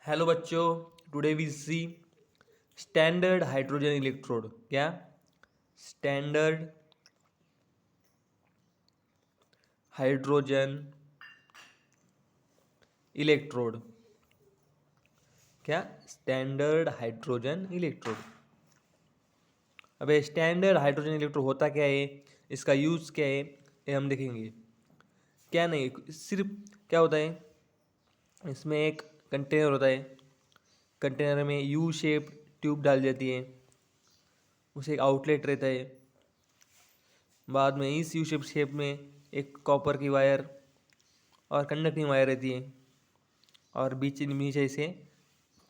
Hello बच्चों, today we see standard hydrogen electrode. क्या standard hydrogen electrode? क्या standard hydrogen electrode? अबे standard hydrogen electrode होता क्या है, इसका यूज़ क्या है, ये हम देखेंगे। क्या नहीं, सिर्फ क्या होता है, इसमें एक कंटेनर होता है, कंटेनर में यू शेप ट्यूब डाल जाती है, उसे एक आउटलेट रहता है, बाद में इस यू शेप में एक कॉपर की वायर और कंडक्टिंग वायर रहती है, और बीच नीचे से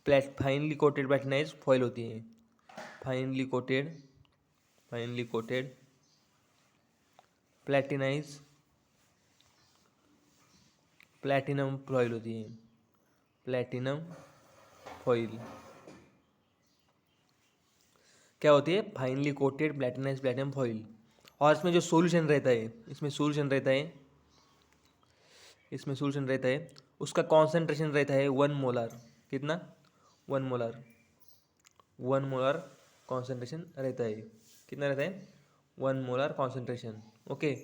फाइनली कोटेड प्लेटिनाइज फॉइल होती है। Finely coated platinised platinum foil होती है। प्लेटिनम फॉइल क्या होती है? Finely coated platinised platinum foil. और इसमें जो सॉल्यूशन रहता है, इसमें सॉल्यूशन रहता है, उसका कॉन्सेंट्रेशन रहता है 1 मोलर। कितना? 1 मोलर। 1 मोलर कॉन्सेंट्रेशन रहता है। कितना रहता है? 1 मोलर कॉन्सेंट्रेशन। ओके।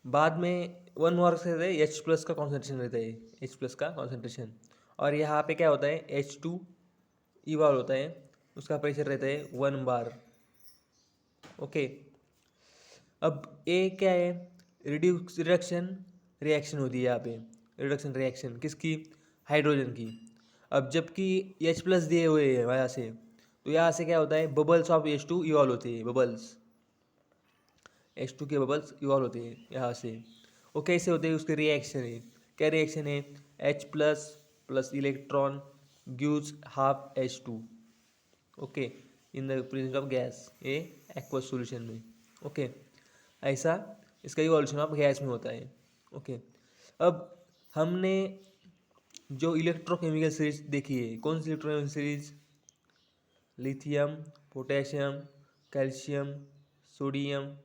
बाद में 1 मोलर से रहता है एच प्लस का कॉन्सेंट्रेशन रहता है, एच प्लस का कॉन्सेंट्रेशन। और यहाँ पे क्या होता है, H2 इवॉल्व होता है, उसका प्रेशर रहता है 1 बार। ओके। अब ए क्या है, रिडक्शन रिएक्शन होती है यहाँ पे। रिडक्शन रिएक्शन किसकी? हाइड्रोजन की। अब जबकि H प्लस दिए हुए हैं यहाँ से, तो यहाँ से क्या होता है, बबल्स ऑफ H2 इवॉल्व होते हैं। बबल्स H2 के बबल्स इवॉल्व होते हैं यहाँ से। वो कैसे होते हैं, उसके रिएक्शन है। क्या रिएक्शन है? H plus plus electron gives half H2। Okay, in the presence of gas, A aqueous solution में। ओके, ऐसा इसका इवोल्यूशन ऑफ गैस में होता है। ओके। अब हमने जो इलेक्ट्रोकेमिकल सीरीज देखी है, कौन सी electrochemical series? Lithium, potassium, calcium, sodium,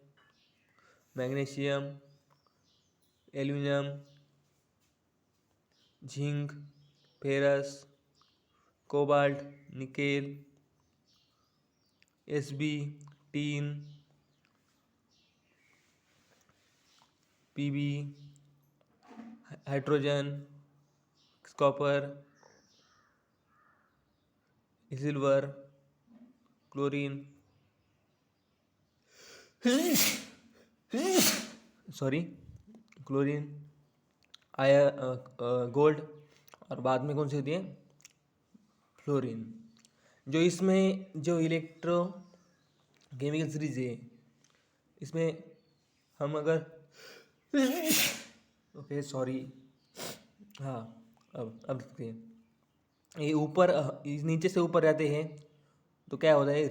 magnesium, aluminium, zinc, ferrous, cobalt, nickel, Sb, tin, Pb, hydrogen, copper, silver, chlorine, sorry chlorine, gold, और बाद में कौन सी होती है? फ्लोरीन। जो इसमें जो इलेक्ट्रो केमिकल सीरीज है, इसमें हम अगर ओके सॉरी, हाँ, अब देखते हैं। ये ऊपर नीचे से ऊपर जाते हैं तो क्या होता है,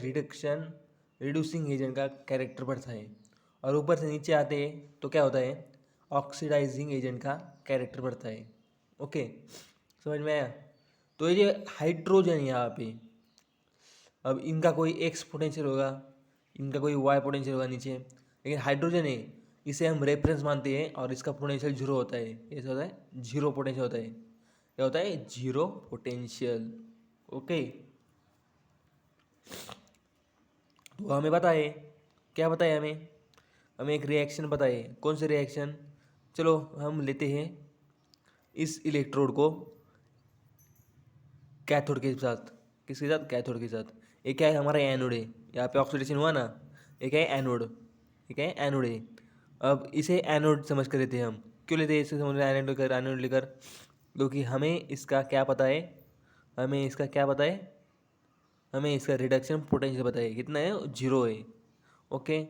रिड्यूसिंग एजेंट का कैरेक्टर बढ़ता है। और ऊपर से नीचे आते हैं तो क्या होता है, ऑक्सीडाइजिंग एजेंट का कैरेक्टर बढ़ता है। ओके, समझ में आया? तो ये हाइड्रोजन यहाँ पे, अब इनका कोई एक्स पोटेंशियल होगा, इनका कोई वाई पोटेंशियल होगा नीचे, लेकिन हाइड्रोजन है, इसे हम रेफरेंस मानते हैं और इसका पोटेंशियल जीरो होता है। ऐसा होता है, जीरो पोटेंशियल होता है। क्या होता है? Zero potential. ओके, तो हमें पता है, क्या पता है हमें? हमें एक रिएक्शन पता है। कौन सी रिएक्शन? चलो हम लेते हैं इस इलेक्ट्रोड को कैथोड के साथ। किसके साथ? कैथोड के साथ। ये क्या है? हमारा एनोड है। यहाँ पे ऑक्सीडेशन हुआ ना, ये क्या है? एनोड। ये क्या है? एनोड है। अब इसे एनोड समझ कर लेते हैं हम। क्यों लेते हैं इसे समझ में, एनोड लेकर? क्योंकि हमें इसका क्या पता है, हमें इसका रिडक्शन पोटेंशियल पता है। कितना है? जीरो है। ओके,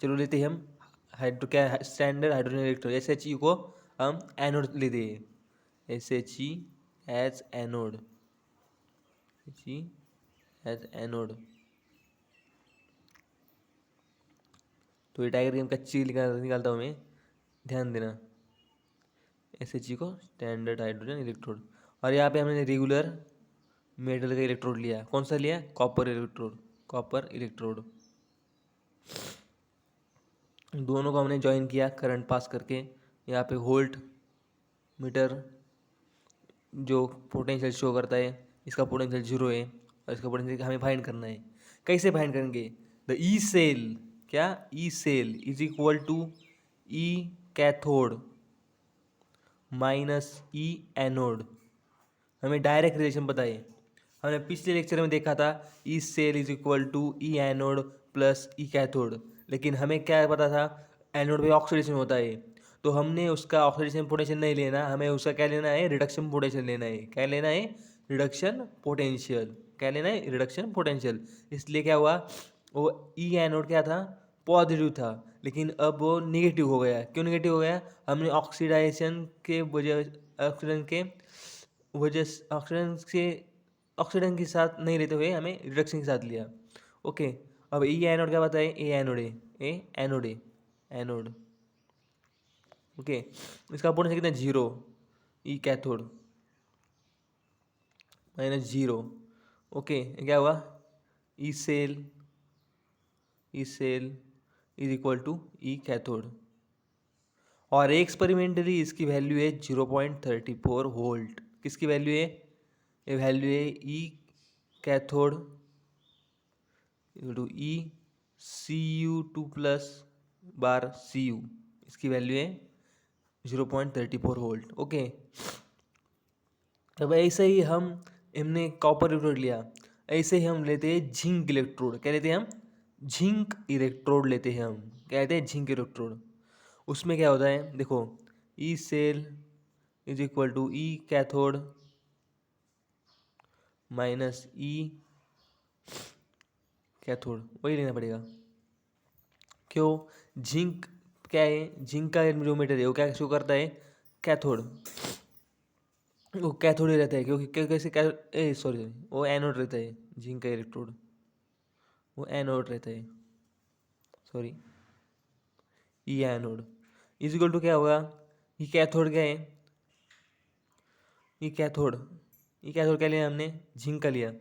चलो लेते हैं हम क्या स्टैंडर्ड हाइड्रोजन इलेक्ट्रोड SHE को हम एनोड लेते हैं। SHE as anode, SHE as anode. तो ये डायग्राम कच्ची निकालता हूँ मैं, ध्यान देना। SHE को स्टैंडर्ड हाइड्रोजन इलेक्ट्रोड, और यहाँ पे हमने रेगुलर मेटल का इलेक्ट्रोड लिया। कौन सा लिया? Copper electrode. कॉपर इलेक्ट्रोड दोनों को हमने ज्वाइन किया करंट पास करके। यहाँ पे वोल्ट मीटर जो पोटेंशियल शो करता है, इसका पोटेंशियल 0 है और इसका पोटेंशियल हमें फाइंड करना है। कैसे फाइंड करेंगे? द ई सेल, क्या E cell is equal to E cathode minus E anode. हमें डायरेक्ट रिलेशन पता है, हमने पिछले लेक्चर में देखा था E cell is equal to E anode plus E cathode, लेकिन हमें क्या पता था एनोड पे ऑक्सीडेशन होता है, तो हमने उसका ऑक्सीडेशन पोटेंशियल नहीं लेना, हमें उसका क्या लेना है, रिडक्शन पोटेंशियल लेना है। क्या लेना है? Reduction potential. क्या लेना है? Reduction potential. इसलिए क्या हुआ, वो ई एनोड क्या था, पॉजिटिव था, लेकिन अब वो निगेटिव हो गया। क्यों निगेटिव हो गया? हमने ऑक्सीडाइजेशन के वजह ऑक्सीडेंट के साथ नहीं लेते हुए हमें रिडक्शन के साथ लिया। ओके, अब ई एनोड क्या बताए? ए एनोड है, ए एनोड है, एनोड। ओके, इसका पोटेंशियल कितना? 0। E cathode minus 0। ओके, क्या हुआ? E cell is equal to E cathode, और एक्सपेरिमेंटली इसकी वैल्यू है 0.34 वोल्ट। किसकी वैल्यू है? ये वैल्यू है E cathode to E Cu2 plus bar Cu। इसकी वैल्यू है 0.34 वोल्ट। ओके, अब ऐसे ही हमने कॉपर इलेक्ट्रोड लिया, ऐसे ही हम लेते हैं जिंक इलेक्ट्रोड। क्या लेते हैं हम? जिंक इलेक्ट्रोड लेते हैं हम। क्या लेते हैं? Zinc electrode. उसमें क्या होता है, देखो, E cell is equal to E cathode minus E cathode, वही लेना पड़ेगा। क्यों? जिंक क्या है, जिंक का जो मीटर है वो क्या शो करता है? कैथोड। वो कैथोड ही रहता है, क्योंकि कैसे सॉरी, वो एनोड रहता है। जिंक का इलेक्ट्रोड वो एनोड रहता है, sorry, E anode is equal to क्या होगा? ये कैथोड क्या है? ये कैथोड क्या लिया हमने? जिंक का लिया,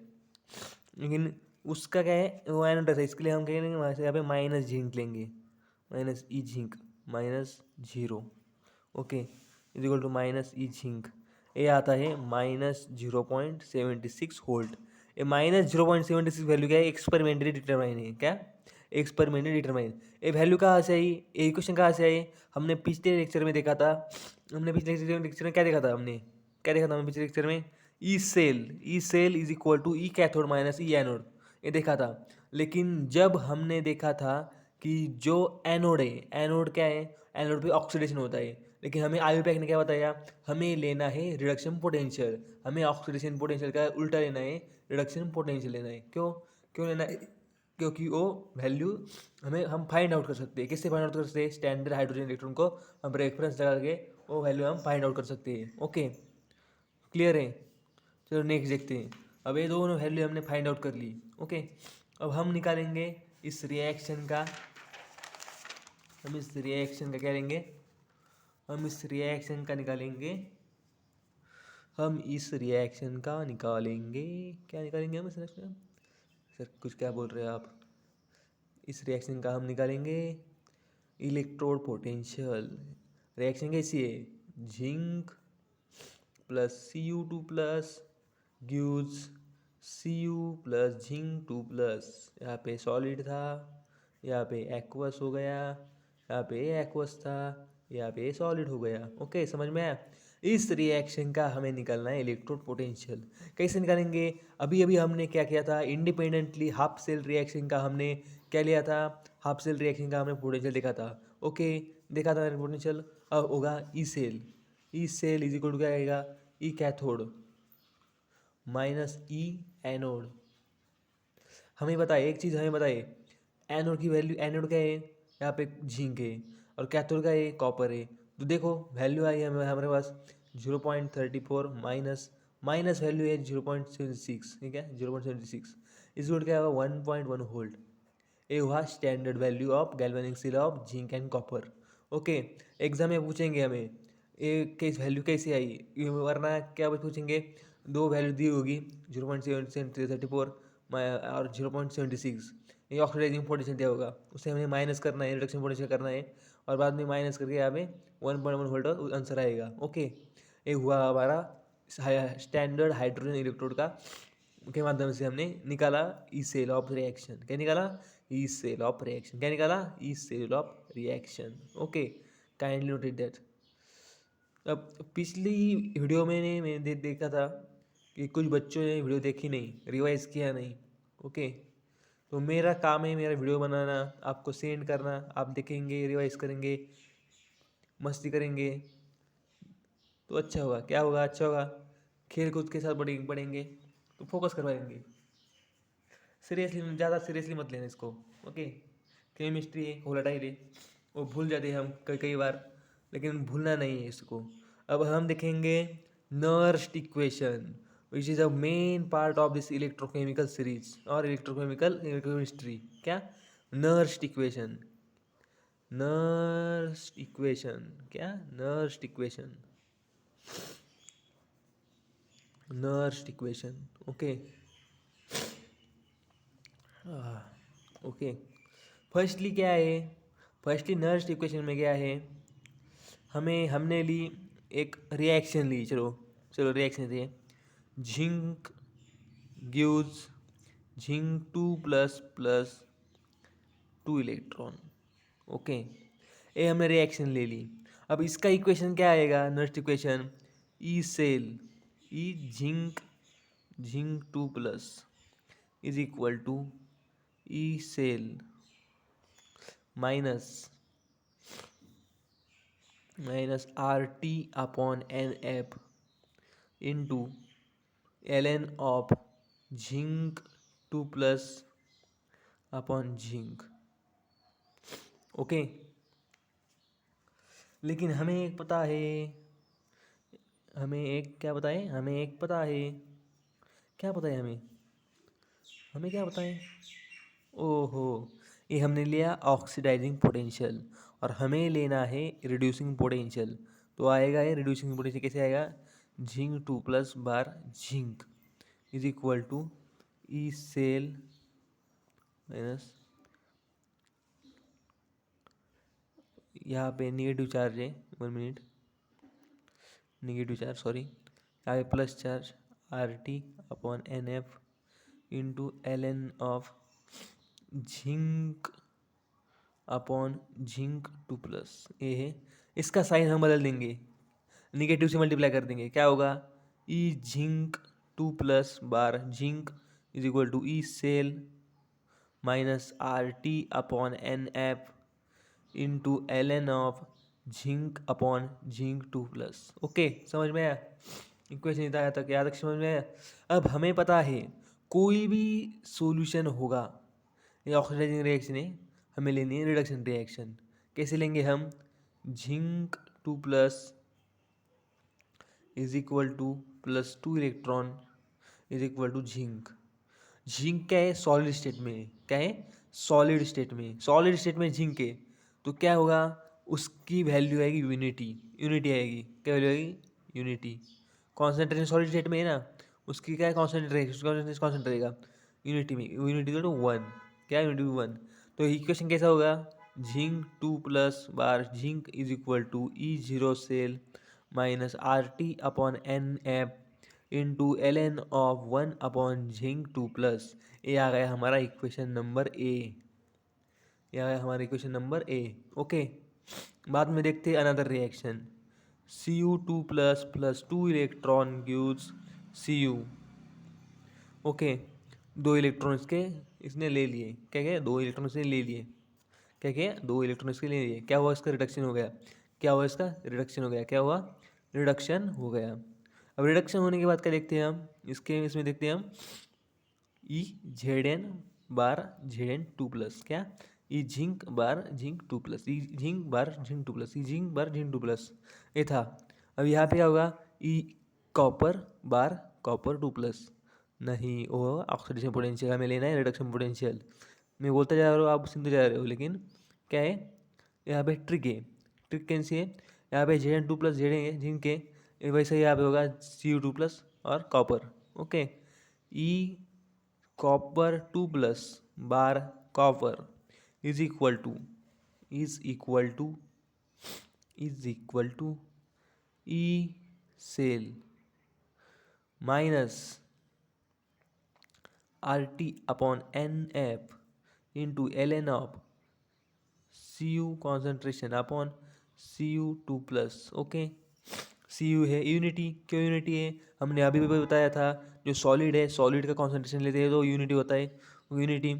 लेकिन उसका क्या है, वो एनोड रहता है, इसके लिए हम क्या करेंगे, वहाँ से यहाँ पे माइनस जिंक लेंगे, minus E zinc minus 0। Okay, is equal to minus E zinc, ये आता है माइनस 0.76 वोल्ट। ये माइनस 0.76 वैल्यू क्या है? एक्सपेरिमेंटली डिटरमाइन है। क्या? Experimentally determine. ये वैल्यू कहाँ से आई? ये इक्वेशन कहाँ से आई? हमने पिछले लेक्चर में देखा था। हमने पिछले लेक्चर में क्या देखा था? हमने पिछले लेक्चर में E cell is equal to E cathode minus E anode, ये देखा था। लेकिन जब हमने देखा था कि जो एनोड है, एनोड क्या है? एनोड पे ऑक्सीडेशन होता है, लेकिन हमें आयुपैक ने क्या बताया? हमें लेना है रिडक्शन पोटेंशियल। हमें ऑक्सीडेशन पोटेंशियल का उल्टा लेना है, रिडक्शन पोटेंशियल लेना है। क्यों लेना है? क्योंकि वो वैल्यू हम फाइंड आउट कर सकते हैं। किससे फाइंड आउट कर सकते हैं? स्टैंडर्ड हाइड्रोजन इलेक्ट्रॉन को हम रेफरेंस लगा के वो वैल्यू हम फाइंड आउट कर सकते हैं। ओके, क्लियर है? चलो नेक्स्ट देखते हैं। अब ये दोनों वैल्यू हमने फाइंड आउट कर ली। ओके, अब हम निकालेंगे इस रिएक्शन का, क्या लेंगे? हम इस रिएक्शन का निकालेंगे क्या निकालेंगे हम इस रिएक्शन? सर कुछ क्या बोल रहे हैं आप? इस रिएक्शन का हम निकालेंगे इलेक्ट्रोड पोटेंशियल। रिएक्शन कैसी है? Zinc plus Cu2 plus gives Cu plus zinc 2 plus, यहाँ पे सॉलिड था, यहाँ पे एक्वस हो गया, यहाँ पे एक्वस था, यहाँ पे सॉलिड हो गया। ओके, समझ में आया? इस रिएक्शन का हमें निकालना है इलेक्ट्रोड पोटेंशियल। कैसे निकालेंगे? अभी अभी हमने क्या किया था? इंडिपेंडेंटली हाफ सेल रिएक्शन का हमने क्या लिया था? हाफ सेल रिएक्शन का हमने पोटेंशियल देखा था। ओके, देखा था पोटेंशियल। अब होगा E cell is equal to क्या आएगा? E cathode minus E anode. हमें बताए एक चीज़, हमें बताए एनोड की वैल्यू, एनोड क्या है? यहाँ पे जिंक है, और कैथोड का है? कॉपर है। तो देखो वैल्यू आई है हमारे पास 0.34 माइनस वैल्यू है 0.76, ठीक है, 0.76 इस वोल्ट क्या होगा? 1.1 वोल्ट। ये हुआ standard value of galvanic cell of zinc and copper. Okay, exam में पूछेंगे हमें ये केस वैल्यू कैसे आई, वरना क्या पूछेंगे? दो वैल्यू दी होगी 0.34 और 0.76, ये ऑक्सीडाइजिंग पोटेंशियल दिया होगा, उससे हमें माइनस करना है, रिडक्शन पोटेंशियल करना है, और बाद में माइनस करके यहाँ पे 1.1 वोल्ट आंसर आएगा। ओके, एक हुआ हमारा स्टैंडर्ड हाइड्रोजन इलेक्ट्रोड का के माध्यम से हमने निकाला ई सेल ऑफ रिएक्शन। क्या निकाला? E cell of reaction. क्या निकाला? E cell of reaction. Okay, kindly noted that. अब पिछली वीडियो में मैंने देखा था कि कुछ बच्चों ने वीडियो देखी नहीं, रिवाइज किया नहीं। ओके, तो मेरा काम है मेरा वीडियो बनाना, आपको सेंड करना, आप देखेंगे, रिवाइज करेंगे, मस्ती करेंगे तो अच्छा होगा। क्या होगा? अच्छा होगा, खेल कूद के साथ पढ़ेंगे तो फोकस करवाएंगे। सीरियसली, ज़्यादा सीरियसली मत लेना इसको। ओके, केमिस्ट्री है, वोलेटाइल है, वो भूल जाते हैं हम कई कई बार, लेकिन भूलना नहीं है इसको। अब हम देखेंगे Nernst equation which is a main part of this electrochemical series और इलेक्ट्रोकेमिकल केमिस्ट्री। क्या? Nernst equation. Nernst equation. क्या? Nernst equation. Nernst equation. Okay, okay. Firstly क्या है? फर्स्टली नर्स्ट इक्वेशन में क्या है? हमने ली एक रिएक्शन ली। चलो चलो रिएक्शन थे। Zinc gives zinc 2++ 2 electron. Okay, ये हमने रिएक्शन ले ली। अब इसका इक्वेशन क्या आएगा? Nernst equation E cell, E zinc 2+ is equal to E cell minus RT/NF into ln of zinc 2+ upon zinc. Okay, लेकिन हमें एक पता है, हमें एक क्या पता है? हमें एक पता है। क्या पता है हमें? हमें क्या पता है? ओहो, ये हमने लिया ऑक्सीडाइजिंग पोटेंशियल और हमें लेना है रिड्यूसिंग पोटेंशियल। तो आएगा ये रिड्यूसिंग पोटेंशियल कैसे आएगा? Zinc 2+ bar zinc is equal to E cell minus, यहाँ पे निगेटिव चार्ज है, 1 मिनट, निगेटिव चार्ज सॉरी, यहाँ पे plus charge RT/NF into ln of zinc upon zinc 2+। ये है, इसका साइन हम बदल देंगे, निगेटिव से मल्टीप्लाई कर देंगे। क्या होगा? E zinc 2+ bar zinc is equal to E cell minus RT/NF into ln of zinc upon zinc 2+। Okay, समझ में आया? इक्वेशन इतना आया तक याद रख, समझ में आया? अब हमें पता है कोई भी सॉल्यूशन होगा, ये ऑक्सीडाइजिंग रिएक्शन है, हमें लेनी है रिडक्शन रिएक्शन। कैसे लेंगे हम? Zinc 2+ is equal to +2 electron is equal to zinc. Zinc क्या है? सॉलिड स्टेट में। क्या है? सॉलिड स्टेट में। सॉलिड स्टेट में झिंक है तो क्या होगा? उसकी वैल्यू आएगी यूनिटी। यूनिटी आएगी। क्या वैल्यू आएगी? यूनिटी। कॉन्सेंट्रेशन सॉलिड स्टेट में है ना, उसकी क्या है? कॉन्सेंट्रेशन रहेगा यूनिटी में। यूनिटी तो 1। क्या? यूनिटी 1। तो इक्वेशन कैसा होगा? Zinc 2+ bar zinc is equal to E0 cell minus RT/NF into ln of 1 zinc 2+। ये आ गया हमारा इक्वेशन नंबर ए। ये आ गया हमारा इक्वेशन नंबर ए। ओके, बाद में देखते हैं another reaction. Cu2+ + 2 electron gives Cu। Okay, 2 electron इसके इसने ले लिए। क्या क्या? 2 इलेक्ट्रॉन इसने ले लिए। क्या क्या? 2 इलेक्ट्रॉन इसके ले लिए। क्या हुआ? इसका रिडक्शन हो गया। क्या हुआ? इसका रिडक्शन हो गया। क्या हुआ? रिडक्शन हो गया। अब रिडक्शन होने के बाद क्या देखते हैं हम? इसमें देखते हैं हम EZn बार Zn 2+। क्या? ई झिंक बार झिंक 2+, ई झिंक बार झिंक 2+, ई झिंक बार झिंक 2+। ये था। अब यहाँ पे क्या होगा? ई कॉपर बार कॉपर 2+। नहीं, वो ऑक्सीडेशन पोटेंशियल हमें लेना है रिडक्शन पोटेंशियल। मैं बोलते जा रहा हूँ, आप सुनते जा रहे हो, लेकिन क्या है यहाँ पे? ट्रिक है। ट्रिक कैसी है? यहाँ पे Zn 2+ जेड है जिंक है, वैसे यहाँ पे होगा Cu2+ और copper. Okay, E copper 2+ bar copper is equal to E cell minus RT upon NF into ln of Cu concentration upon Cu2 plus. Okay, Cu है यूनिटी। क्यों यूनिटी है? हमने अभी भी बताया था, जो सॉलिड है सॉलिड का कॉन्सेंट्रेशन लेते हैं तो यूनिटी होता है। वो यूनिटी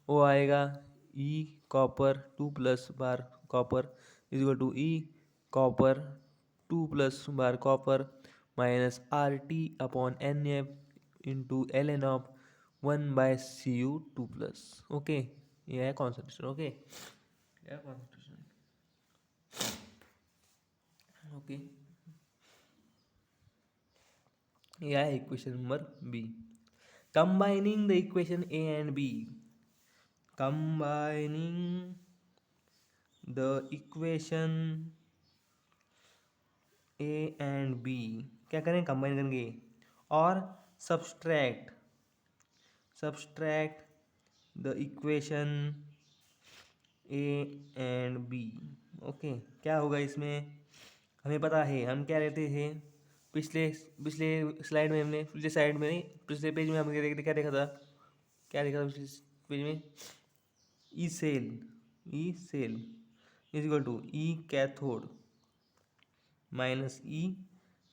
वो आएगा E copper 2 plus bar copper is equal to E copper 2 plus bar copper minus RT upon NF into ln of 1/Cu2 plus. Okay, ये है कॉन्सेंट्रेशन। ओके, यह कॉन्सेंट्रेशन। ओके, यह है equation number B. Combining the equation A and B, combining the equation A and B, क्या करें? Combine करेंगे और subtract the equation A and B. Okay, क्या होगा इसमें? हमें पता है हम क्या लेते थे पिछले पिछले स्लाइड में, हमने पिछले साइड में नहीं, पिछले पेज में हमने क्या देखा था? पिछले पेज में E cell is equal to E cathode minus E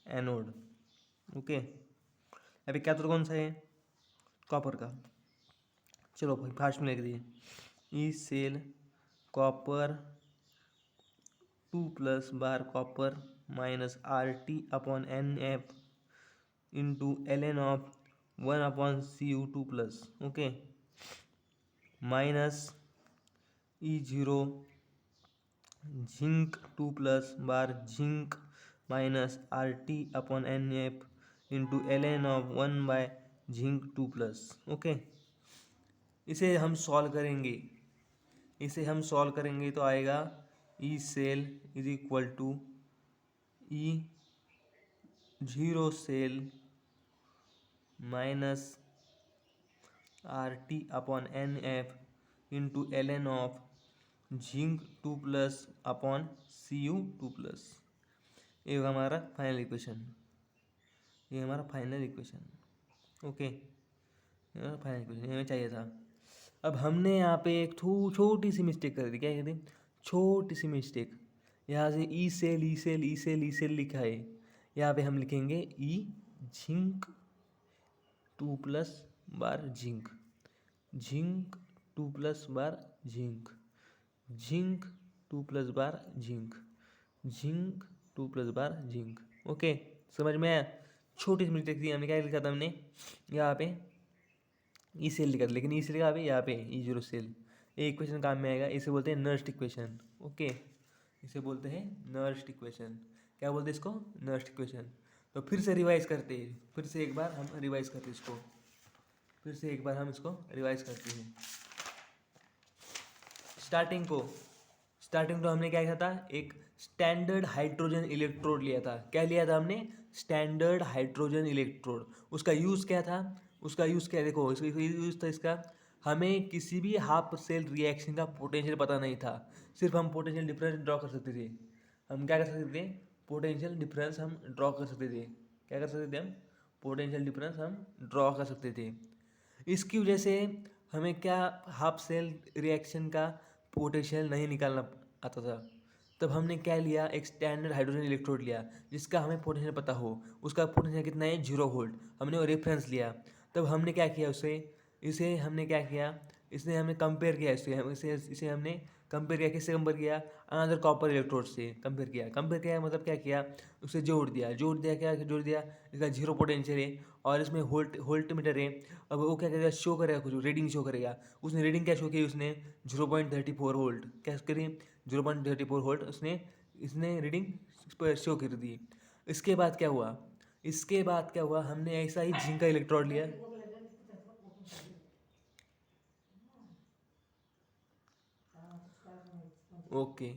anode. Okay, अभी कैथोड कौन सा है? कॉपर का। चलो भाई फास्ट में लिख दिए, E cell copper 2 plus bar copper minus RT upon NF into ln of 1 upon Cu2 plus. Okay, minus E0 zinc 2 plus bar zinc minus RT upon NF into ln of 1/जिंक 2 plus. Okay, इसे हम solve करेंगे तो आएगा E cell is equal to E0 cell minus RT upon NF into ln of zinc 2 plus upon Cu2 plus. ये होगा हमारा final equation. Okay, ये हमारा फाइनल इक्वेशन, ये हमें चाहिए था। अब हमने यहाँ पे एक छोटी सी मिस्टेक कर दी। क्या कहते हैं? छोटी सी मिस्टेक। यहाँ से ई सेल लिखा है, यहाँ पे हम लिखेंगे ई zinc 2 plus bar zinc 2 plus bar zinc 2 plus bar zinc 2 plus bar zinc. Okay, समझ में आया? छोटी सी मिस्टेक थी, हमने क्या लिखा था? हमने यहाँ पे ई सेल लिखा था, लेकिन ई सेल यहाँ पे E0 सेल। ये इक्वेशन काम में आएगा, इसे बोलते हैं नर्स्ट इक्वेशन। ओके, इसे बोलते हैं नर्स्ट इक्वेशन। क्या बोलते हैं इसको? Nernst equation. तो फिर से रिवाइज करते हैं, फिर से एक बार हम रिवाइज करते हैं। स्टार्टिंग तो हमने क्या किया था? एक स्टैंडर्ड हाइड्रोजन इलेक्ट्रोड लिया था। क्या लिया था हमने? Standard hydrogen electrode. उसका यूज़ क्या था? देखो, इसका यूज़ था इसका, हमें किसी भी हाफ सेल रिएक्शन का पोटेंशियल पता नहीं था, सिर्फ हम पोटेंशियल डिफरेंस ड्रॉ कर सकते थे। हम क्या कर सकते थे? पोटेंशियल डिफरेंस हम ड्रॉ कर सकते थे। क्या कर सकते थे हम? पोटेंशियल डिफरेंस हम ड्रॉ कर सकते थे। इसकी वजह से हमें क्या, हाफ सेल रिएक्शन का पोटेंशियल नहीं निकालना आता था। तब हमने क्या लिया? एक स्टैंडर्ड हाइड्रोजन इलेक्ट्रोड लिया जिसका हमें पोटेंशियल पता हो। उसका पोटेंशियल कितना है? 0 वोल्ट। हमने वो रेफरेंस लिया। तब हमने क्या किया? इसे हमने क्या किया? इसे हमने कंपेयर किया। इसे हमने कंपेयर किया। किससे कंपेयर किया? अनदर कॉपर इलेक्ट्रोड से कंपेयर किया। मतलब क्या किया? उसे जोड़ दिया। इसका 0 पोटेंशियल है और इसमें वोल्ट मीटर है। अब वो क्या करेगा? शो करेगा, कुछ रीडिंग शो करेगा। उसने रीडिंग क्या शो की? उसने 0.34 वोल्ट। क्या करी? 0.34 वोल्ट इसने रीडिंग शो कर दी। इसके बाद क्या हुआ? हमने ऐसा ही जिंक का इलेक्ट्रोड लिया। ओके,